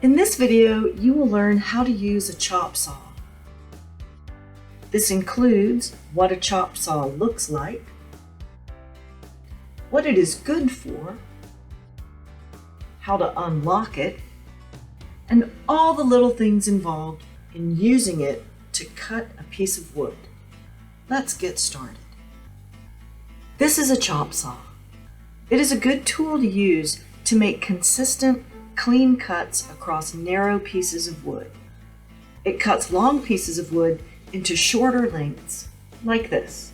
In this video, you will learn how to use a chop saw. This includes what a chop saw looks like, what it is good for, how to unlock it, and all the little things involved in using it to cut a piece of wood. Let's get started. This is a chop saw. It is a good tool to use to make consistent, clean cuts across narrow pieces of wood. It cuts long pieces of wood into shorter lengths, like this.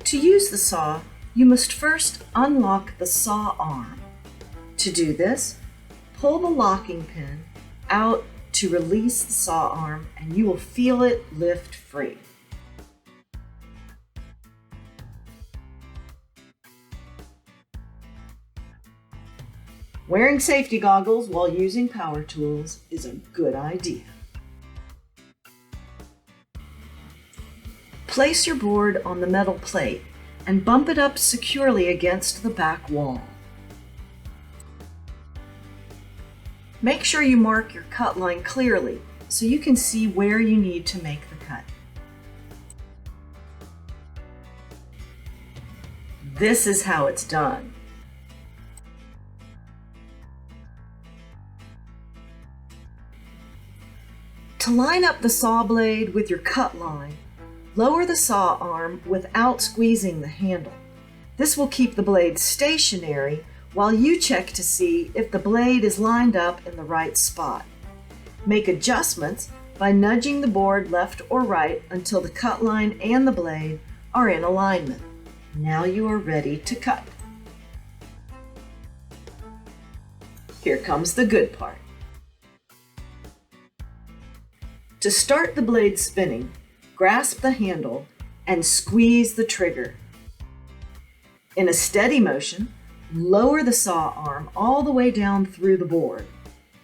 To use the saw, you must first unlock the saw arm. To do this, pull the locking pin out to release the saw arm and you will feel it lift free. Wearing safety goggles while using power tools is a good idea. Place your board on the metal plate and bump it up securely against the back wall. Make sure you mark your cut line clearly so you can see where you need to make the cut. This is how it's done. To line up the saw blade with your cut line, lower the saw arm without squeezing the handle. This will keep the blade stationary while you check to see if the blade is lined up in the right spot. Make adjustments by nudging the board left or right until the cut line and the blade are in alignment. Now you are ready to cut. Here comes the good part. To start the blade spinning, grasp the handle and squeeze the trigger. In a steady motion, lower the saw arm all the way down through the board.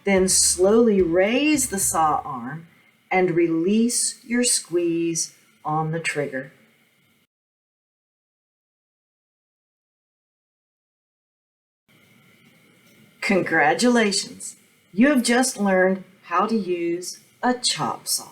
Then slowly raise the saw arm and release your squeeze on the trigger. Congratulations! You have just learned how to use a chop saw.